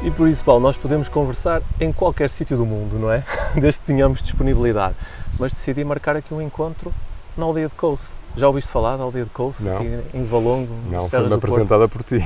E por isso, Paulo, nós podemos conversar em qualquer sítio do mundo, não é? Desde que tenhamos disponibilidade. Mas decidi marcar aqui um encontro na aldeia de Couce. Já ouviste falar da aldeia de Couce, não, aqui em Valongo? Não, foi-me apresentada por ti.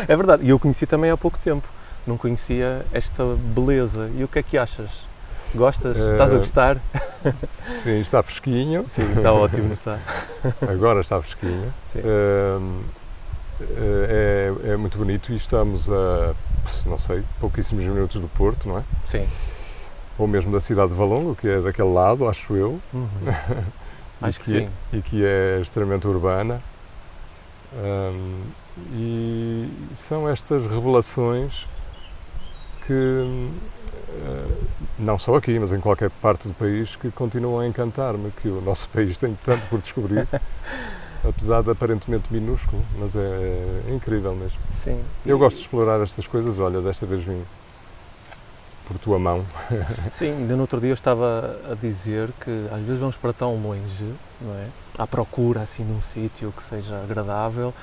É verdade, e eu conheci também há pouco tempo. Não conhecia esta beleza. E o que é que achas? Gostas? Estás a gostar? Sim, está fresquinho. Sim, está ótimo, não está? Agora está fresquinho. Sim. É muito bonito e estamos a, não sei, pouquíssimos minutos do Porto, não é? Sim. Ou mesmo da cidade de Valongo, que é daquele lado, acho eu. Uhum. Acho que sim. E que é extremamente urbana. E são estas revelações que, não só aqui, mas em qualquer parte do país, que continuam a encantar-me, que o nosso país tem tanto por descobrir. Apesar de aparentemente minúsculo, mas é incrível mesmo. Sim. Eu gosto de explorar estas coisas, olha, desta vez vim por tua mão. Sim, ainda no outro dia eu estava a dizer que às vezes vamos para tão longe, não é? À procura assim num sítio que seja agradável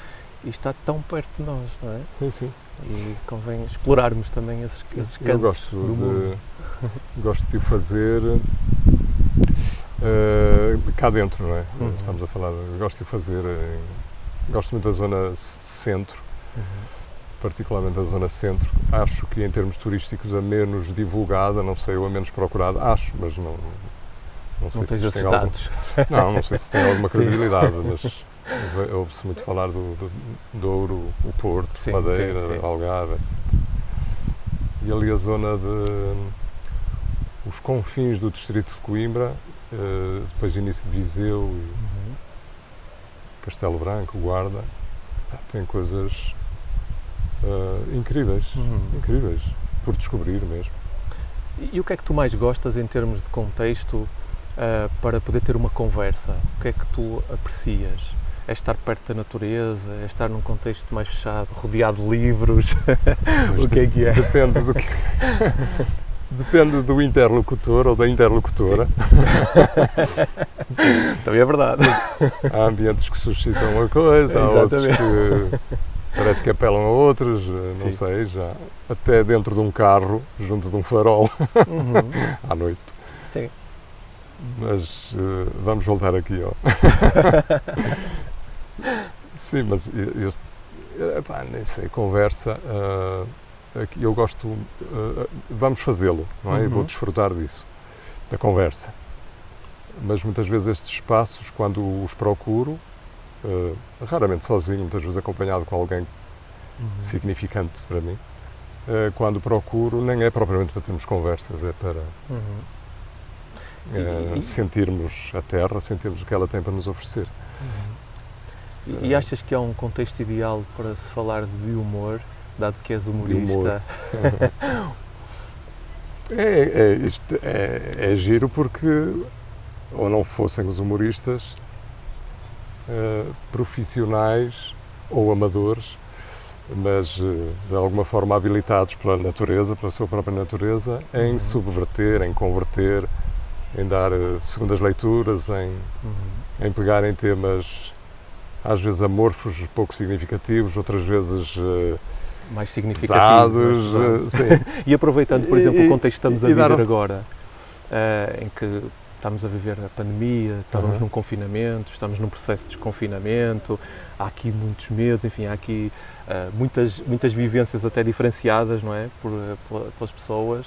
e está tão perto de nós, não é? Sim, sim. E convém explorarmos também esses cantos eu gosto do mundo. Gosto de o fazer cá dentro, não é? Uhum. Estamos a falar, gosto de o fazer, gosto muito da zona centro, particularmente da zona centro. Acho que em termos turísticos a menos divulgada, não sei, ou a menos procurada, acho, mas não sei se tem algum... Não sei se tem alguma credibilidade, mas ouve-se muito falar do Douro, o Porto, sim, Madeira, sim. Algarve, etc. E ali a zona de... os confins do distrito de Coimbra, depois do início de Viseu e Castelo Branco, Guarda, tem coisas incríveis, incríveis, por descobrir mesmo. E o que é que tu mais gostas em termos de contexto para poder ter uma conversa? O que é que tu aprecias? É estar perto da natureza? É estar num contexto mais fechado, rodeado de livros? O que é? Depende do que... Depende do interlocutor ou da interlocutora. Também é verdade. Há ambientes que suscitam uma coisa, há outros que parece que apelam a outros, não sei, já até dentro de um carro, junto de um farol, à noite. Sim. Mas vamos voltar aqui, ó. Sim, mas nem sei, conversa... eu gosto, vamos fazê-lo, não é? E vou desfrutar disso, da conversa. Mas muitas vezes estes espaços, quando os procuro, raramente sozinho, muitas vezes acompanhado com alguém significante para mim, quando procuro, nem é propriamente para termos conversas, é para sentirmos a terra, sentirmos o que ela tem para nos oferecer. E achas que há um contexto ideal para se falar de humor? Dado que és humorista. Isto é giro porque, ou não fossem os humoristas, profissionais ou amadores, mas de alguma forma habilitados pela natureza, pela sua própria natureza, em subverter, em converter, em dar segundas leituras, em pegar em temas às vezes amorfos, pouco significativos, outras vezes mais significativos. E aproveitando, por exemplo, o contexto que estamos a viver agora, em que estamos a viver a pandemia, estamos num confinamento, estamos num processo de desconfinamento, há aqui muitos medos, enfim, há aqui muitas vivências até diferenciadas, não é, pelas pessoas.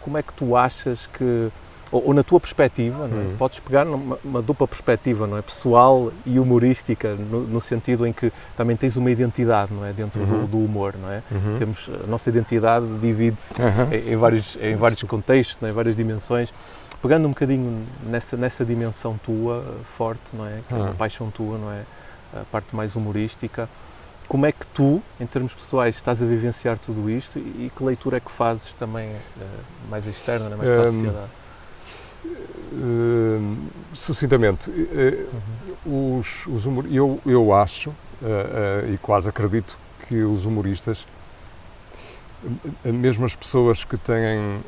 Como é que tu achas que, ou na tua perspectiva, não é? Podes pegar numa dupla perspectiva, não é? Pessoal e humorística, no sentido em que também tens uma identidade, não é? Dentro do humor, não é? Temos, a nossa identidade divide-se em vários contextos, não é? Em várias dimensões. Pegando um bocadinho nessa dimensão tua, forte, não é? Que é uma paixão tua, não é? A parte mais humorística. Como é que tu, em termos pessoais, estás a vivenciar tudo isto e que leitura é que fazes também mais externa, mais para a sociedade? Sucintamente, eu acho e quase acredito que os humoristas, mesmo as pessoas que têm,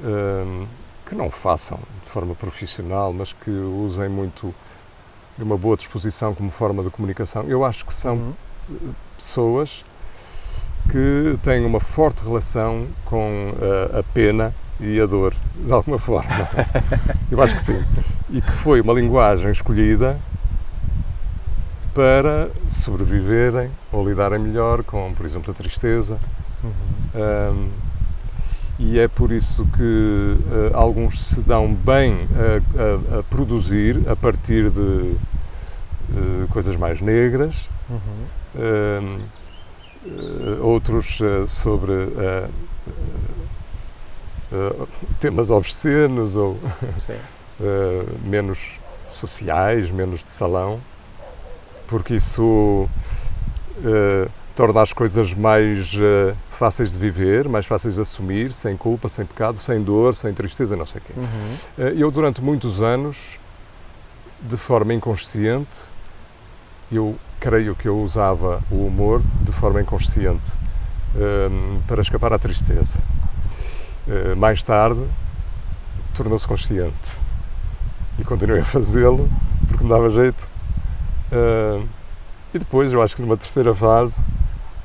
que não façam de forma profissional, mas que usem muito de uma boa disposição como forma de comunicação, eu acho que são pessoas que têm uma forte relação com a pena e a dor, de alguma forma. Eu acho que sim. E que foi uma linguagem escolhida para sobreviverem ou lidarem melhor com, por exemplo, a tristeza. E é por isso que alguns se dão bem a produzir a partir de coisas mais negras, outros sobre temas obscenos ou menos sociais, menos de salão, porque isso torna as coisas mais fáceis de viver, mais fáceis de assumir, sem culpa, sem pecado, sem dor, sem tristeza, não sei o quê. Eu, durante muitos anos, de forma inconsciente, eu creio que eu usava o humor de forma inconsciente para escapar à tristeza. Mais tarde, tornou-se consciente e continuei a fazê-lo porque me dava jeito. E depois, eu acho que numa terceira fase,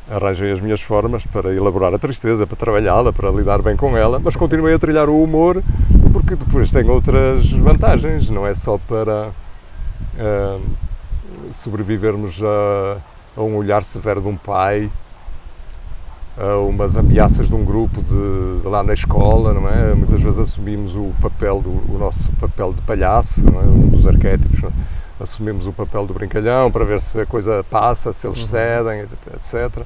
arranjei as minhas formas para elaborar a tristeza, para trabalhá-la, para lidar bem com ela, mas continuei a trilhar o humor porque depois tem outras vantagens, não é só para sobrevivermos a um olhar severo de um pai, a umas ameaças de um grupo de lá na escola, não é? Muitas vezes assumimos o nosso papel de palhaço, não é? Um dos arquétipos, não é? Assumimos o papel do brincalhão para ver se a coisa passa, se eles cedem, etc.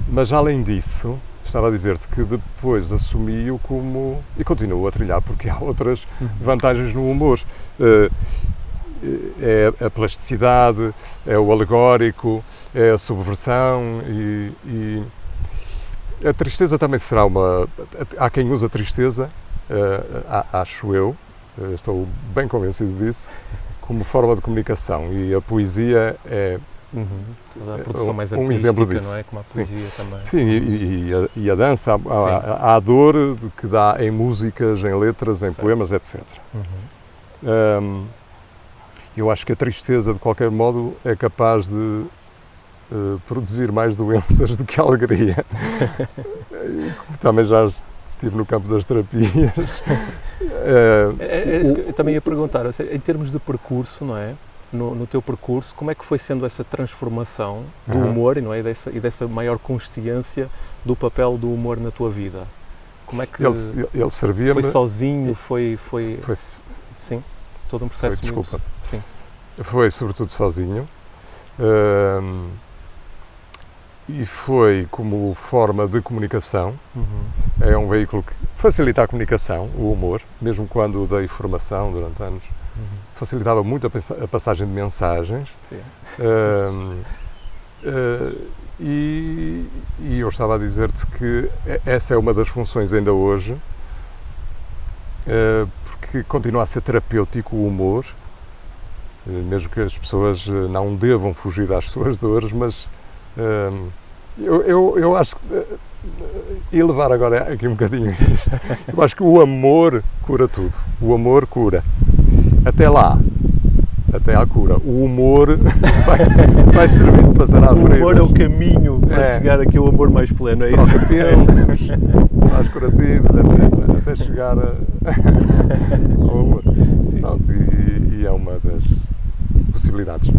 Mas além disso, estava a dizer-te que depois assumi-o como, e continuo a trilhar, porque há outras vantagens no humor. É a plasticidade, é o alegórico, é a subversão e a tristeza também será uma... Há quem usa a tristeza, acho eu, estou bem convencido disso, como forma de comunicação, e a poesia é a produção mais um exemplo disso. Não é? Como a poesia também. Sim, e a dança, há a dor que dá em músicas, em letras, em poemas, etc. Eu acho que a tristeza, de qualquer modo, é capaz de produzir mais doenças do que a alegria. Também já estive no campo das terapias. É isso que eu também ia perguntar, em termos de percurso, não é? No teu percurso, como é que foi sendo essa transformação do humor, não é? E dessa maior consciência do papel do humor na tua vida? Como é que ele servia-me... Foi sozinho? Foi sim, todo um processo desculpa. Sim. Foi sobretudo sozinho. E foi como forma de comunicação. É um veículo que facilita a comunicação, o humor, mesmo quando dei formação durante anos. Facilitava muito a passagem de mensagens. E eu estava a dizer-te que essa é uma das funções ainda hoje, porque continua a ser terapêutico o humor, mesmo que as pessoas não devam fugir às suas dores, mas eu acho que, e levar agora aqui um bocadinho isto, eu acho que o amor cura tudo, o amor cura, até lá, até à cura, o humor vai servir de passar à frente. O humor é o caminho para chegar aqui ao amor mais pleno, é isso? Troca pensos, faz curativos, etc, até chegar ao amor. Pronto, e é uma das possibilidades.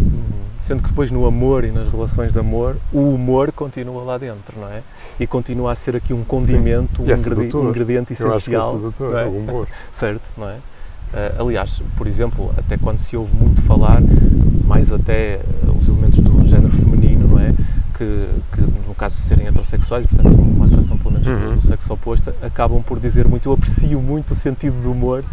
Sendo que depois no amor e nas relações de amor, o humor continua lá dentro, não é? E continua a ser aqui um condimento, um ingrediente essencial. Eu acho que é sedutor, é? O humor. Certo, não é? Aliás, por exemplo, até quando se ouve muito falar, mais até os elementos do género feminino, não é? Que no caso de serem heterossexuais, portanto uma atração pelo menos do sexo oposto, acabam por dizer muito, eu aprecio muito o sentido do humor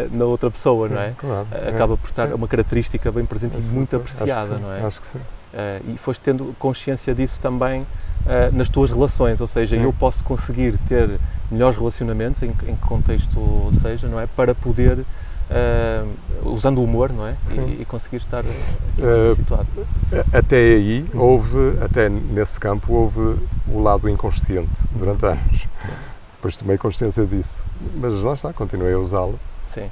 na outra pessoa, não é? Claro, acaba por estar uma característica bem presente e muito apreciada, não é? Acho que sim. E foste tendo consciência disso também nas tuas relações, ou seja, eu posso conseguir ter melhores relacionamentos, em que contexto seja, não é? Para poder, usando o humor, não é? E conseguir estar aqui situado. Até aí, até nesse campo, houve o lado inconsciente durante anos. Sim. Depois tomei consciência disso. Mas lá está, continuei a usá-lo. Sim.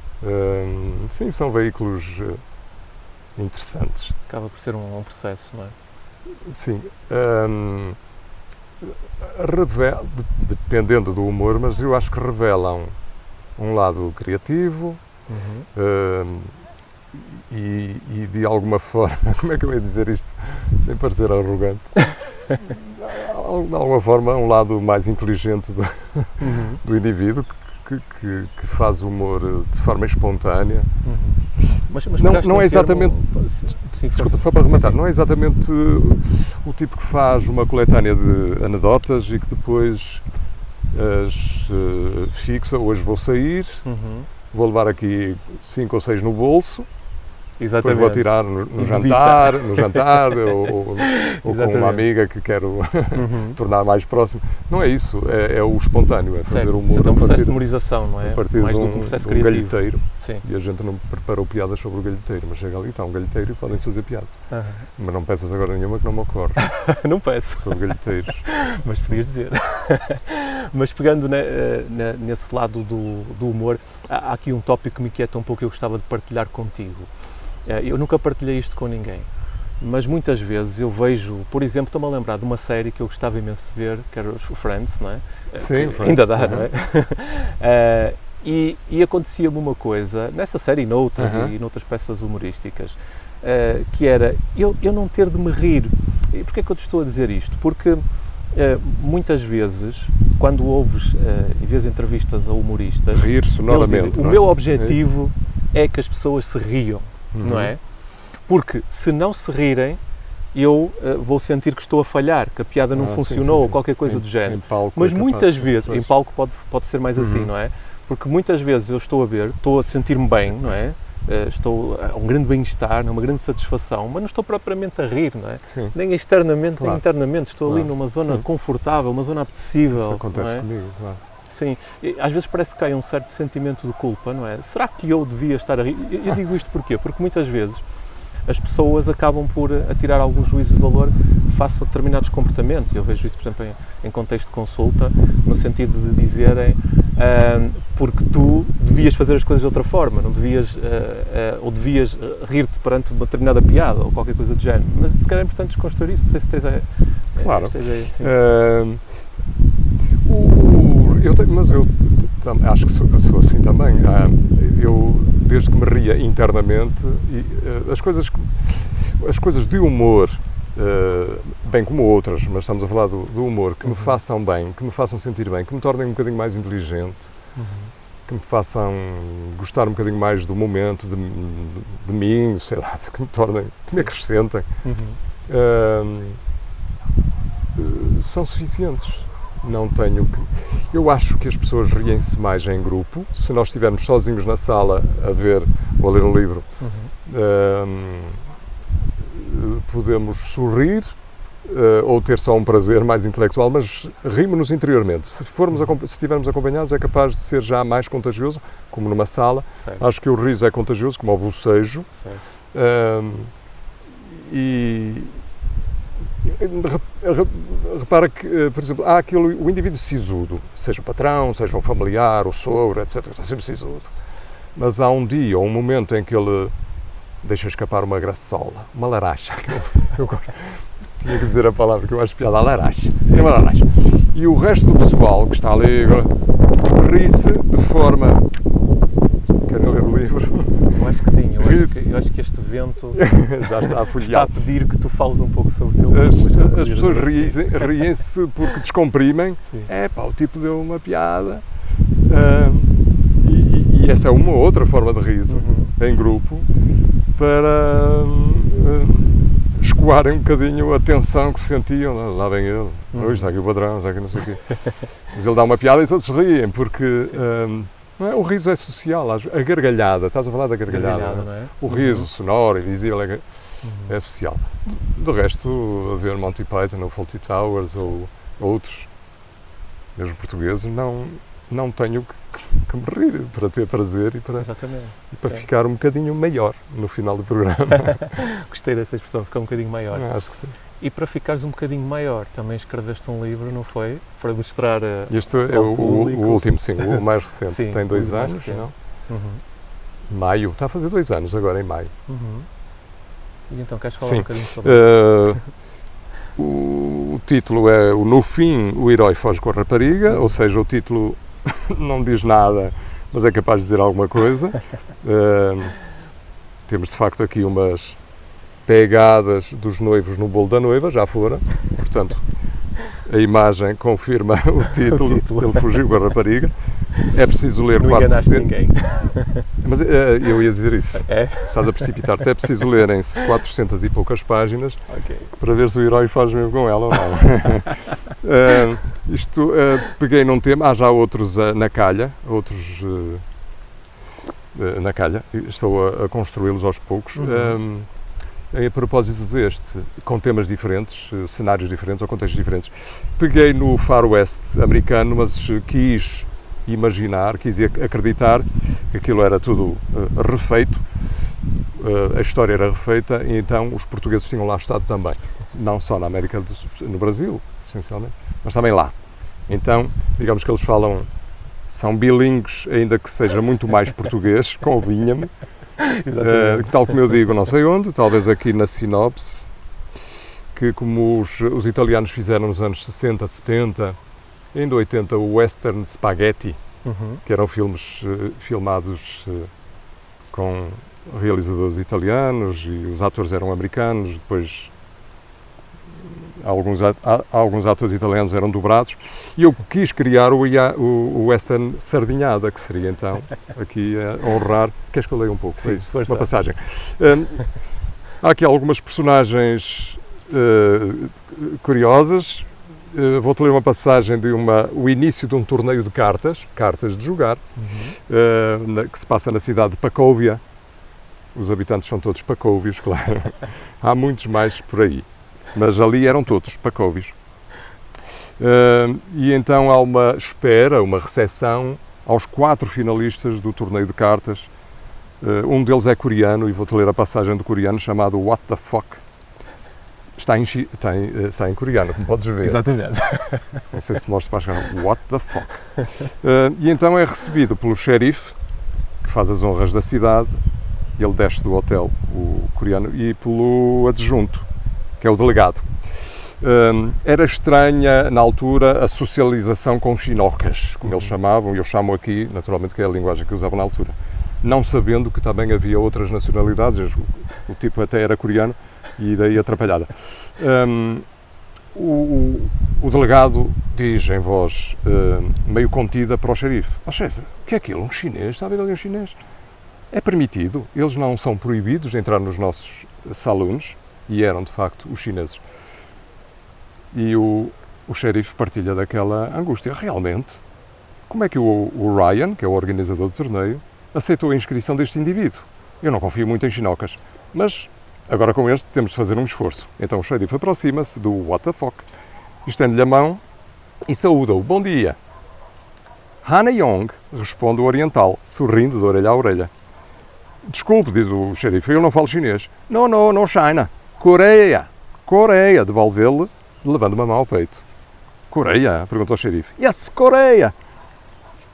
Sim, são veículos interessantes. Acaba por ser um processo, não é? Sim. Dependendo do humor, mas eu acho que revelam um lado criativo e de alguma forma, como é que eu ia dizer isto sem parecer arrogante, de alguma forma um lado mais inteligente do indivíduo que faz humor de forma espontânea. Mas não é exatamente, desculpa, só para rematar, não é exatamente o tipo que faz uma coletânea de anedotas e que depois as fixa, hoje vou sair, vou levar aqui 5 ou 6 no bolso, depois vou tirar no jantar ou com uma amiga que quero tornar mais próximo. Não é isso, é o espontâneo, é fazer humor um processo de memorização, não é? A partir mais de do que um processo criativo. Galheteiro. Sim. E a gente não preparou piadas sobre o galheteiro, mas chega ali, está um galheteiro e podem-se fazer piadas. Mas não peças agora nenhuma que não me ocorre. Não peço. Sobre galheteiros. Mas podias dizer. Mas pegando nesse lado do humor, há aqui um tópico que me inquieta um pouco que eu gostava de partilhar contigo. Eu nunca partilhei isto com ninguém, mas muitas vezes eu vejo, por exemplo, estou-me a lembrar de uma série que eu gostava imenso de ver, que era o Friends, não é? Sim, Friends, ainda dá, não é? E acontecia-me uma coisa, nessa série e noutras, e noutras peças humorísticas, que era eu não ter de me rir. E porquê é que eu te estou a dizer isto? Porque muitas vezes, quando ouves e vês entrevistas a humoristas, rir sonoramente, dizem, o meu objetivo é que as pessoas se riam, não é? Porque se não se rirem, eu vou sentir que estou a falhar, que a piada não funcionou ou qualquer coisa do género. Em palco mas muitas vezes, em palco pode ser mais assim, não é? Porque muitas vezes eu estou a sentir-me bem, não é? Estou a um grande bem-estar, uma grande satisfação, mas não estou propriamente a rir, não é? Sim. Nem externamente, nem internamente, estou ali numa zona confortável, uma zona apetecível. Isso acontece comigo, claro. Sim, e às vezes parece que cai um certo sentimento de culpa, não é? Será que eu devia estar a rir? Eu digo isto porquê? Porque muitas vezes as pessoas acabam por atirar algum juízo de valor face a determinados comportamentos. Eu vejo isso, por exemplo, em contexto de consulta, no sentido de dizerem porque tu devias fazer as coisas de outra forma, não devias, ou devias rir-te perante uma determinada piada ou qualquer coisa do género. Mas se calhar é importante desconstruir isso, não sei se tens claro. Mas eu acho que sou assim também. Eu, desde que me ria internamente, as coisas de humor, bem como outras, mas estamos a falar do humor, que me façam bem, que me façam sentir bem, que me tornem um bocadinho mais inteligente, que me façam gostar um bocadinho mais do momento, de mim, sei lá, que me acrescentem, são suficientes. Não tenho que... Eu acho que as pessoas riem-se mais em grupo. Se nós estivermos sozinhos na sala a ver ou a ler um livro, podemos sorrir ou ter só um prazer mais intelectual, mas rimos-nos interiormente. Se estivermos acompanhados, é capaz de ser já mais contagioso, como numa sala. Certo. Acho que o riso é contagioso, como o bocejo. Repara que, por exemplo, há o indivíduo sisudo, seja o patrão, seja um familiar, o sogro, etc., está sempre sisudo. Mas há um dia ou um momento em que ele deixa escapar uma graçola, uma laracha. Eu tinha que dizer a palavra que eu acho piada, a laracha. Tem uma laracha. E o resto do pessoal que está ali ri-se de forma Querem ler o livro? Eu acho que sim, eu acho que este vento já está a folhear. Está a pedir que tu fales um pouco sobre o teu livro. As pessoas riem-se porque descomprimem. O tipo deu uma piada. E essa é uma outra forma de riso, em grupo, para escoarem um bocadinho a tensão que se sentiam. Lá vem ele, hoje está aqui o padrão, está aqui não sei o quê. Mas ele dá uma piada e todos riem, porque o riso é social, a gargalhada, estás a falar da gargalhada, não é? O riso sonoro e visível é social. Do resto, a ver Monty Python ou Fawlty Towers ou outros, mesmo portugueses, não tenho que me rir para ter prazer e para ficar um bocadinho maior no final do programa. Gostei dessa expressão, ficar um bocadinho maior. Acho que sim. E para ficares um bocadinho maior, também escreveste um livro, não foi? Para mostrar este é o último, sim, o mais recente. Sim, tem 2 anos, não? Maio, está a fazer 2 anos agora, em maio. E então, queres falar um bocadinho sobre o título é No Fim, o Herói Foge com a Rapariga, ou seja, o título não diz nada, mas é capaz de dizer alguma coisa. Temos de facto aqui umas pegadas dos noivos no bolo da noiva, já fora, portanto a imagem confirma o título. Ele fugiu com a rapariga. É preciso ler 400... Mas eu ia dizer isso. Estás a precipitar-te. É preciso lerem 400 e poucas páginas para ver se o herói faz mesmo com ela ou não. Peguei num tema, há já outros na calha, na calha, estou a construí-los aos poucos. A propósito deste, com temas diferentes, cenários diferentes ou contextos diferentes, peguei no Far West americano, mas quis acreditar que aquilo era tudo refeito, a história era refeita, e então os portugueses tinham lá estado também, não só na América no Brasil, essencialmente, mas também lá. Então, digamos que eles são bilíngues, ainda que seja muito mais português, convinha-me. Tal como eu digo, não sei onde, talvez aqui na sinopse, que como os italianos fizeram nos anos 60, 70, ainda 80, o Western Spaghetti, que eram filmes filmados com realizadores italianos e os atores eram americanos, depois alguns atores italianos eram dobrados, e eu quis criar o Western Sardinhada, que seria então aqui a honrar. Queres que eu leia um pouco? Sim, isso, uma passagem. Há aqui algumas personagens curiosas. Vou-te ler uma passagem de o início de um torneio de cartas de jogar, que se passa na cidade de Pacóvia. Os habitantes são todos pacóvios, claro. Há muitos mais por aí, mas ali eram todos pacóvios. E então há uma recepção aos 4 finalistas do torneio de cartas. Um deles é coreano, e vou-te ler a passagem do coreano, chamado What the Fuck. Está em coreano, como podes ver. Exatamente. Não sei se mostro para chegar. What the fuck. E então é recebido pelo xerife, que faz as honras da cidade, ele desce do hotel, o coreano, e pelo adjunto, que é o delegado. Era estranha, na altura, a socialização com chinocas, como eles chamavam, e eu chamo aqui, naturalmente, que é a linguagem que usavam na altura, não sabendo que também havia outras nacionalidades, o tipo até era coreano, e daí atrapalhada. O delegado diz em voz meio contida para o xerife: chefe, o que é aquilo? Um chinês? Está a ver ali um chinês? É permitido, eles não são proibidos de entrar nos nossos salões, e eram de facto os chineses. E o xerife partilha daquela angústia. Realmente, como é que o Ryan, que é o organizador do torneio, aceitou a inscrição deste indivíduo? Eu não confio muito em chinocas, mas agora com este temos de fazer um esforço. Então o xerife aproxima-se do What the fuck, estende-lhe a mão e saúda-o. Bom dia. Hana Yong, responde o oriental, sorrindo de orelha a orelha. Desculpe, diz o xerife, eu não falo chinês. Não, China. Coreia, devolve-lhe, levando uma mão ao peito. Coreia? Perguntou o xerife. Yes, Coreia.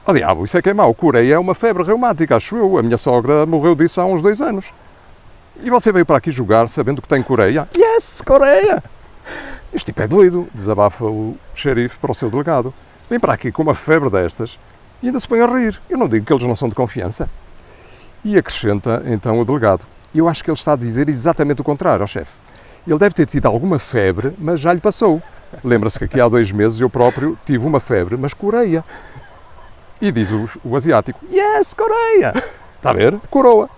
Oh diabo, isso é que é mau. Coreia é uma febre reumática, acho eu. A minha sogra morreu disso há uns 2 anos. E você veio para aqui jogar sabendo que tem Coreia? Yes, Coreia! Este tipo é doido, desabafa o xerife para o seu delegado. Vem para aqui com uma febre destas e ainda se põe a rir. Eu não digo que eles não são de confiança. E acrescenta então o delegado: eu acho que ele está a dizer exatamente o contrário ao chefe. Ele deve ter tido alguma febre, mas já lhe passou. Lembra-se que aqui há 2 meses eu próprio tive uma febre, mas coreia. E diz o asiático: yes, coreia! Está a ver? Coroa.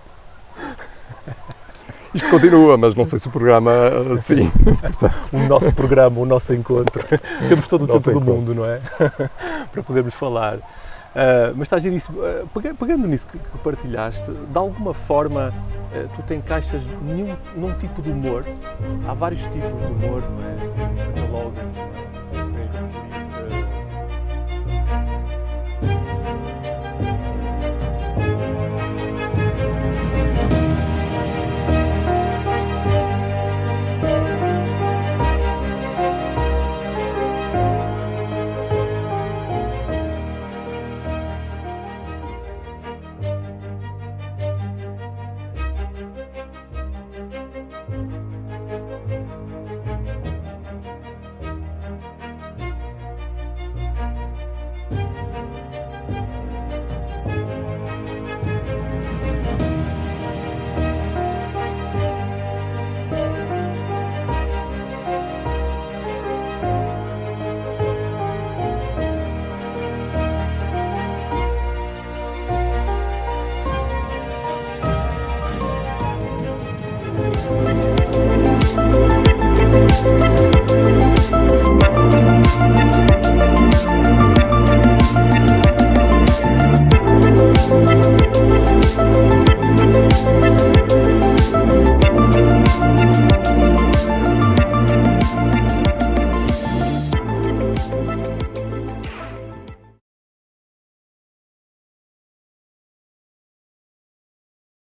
Isto continua, mas não sei se o programa assim. Portanto, o nosso programa, o nosso encontro. Temos todo o tempo do mundo, não é? Para podermos falar. Mas está a dizer isso, pegando nisso que partilhaste, de alguma forma tu te encaixas num tipo de humor. Há vários tipos de humor, não é? Catalogas.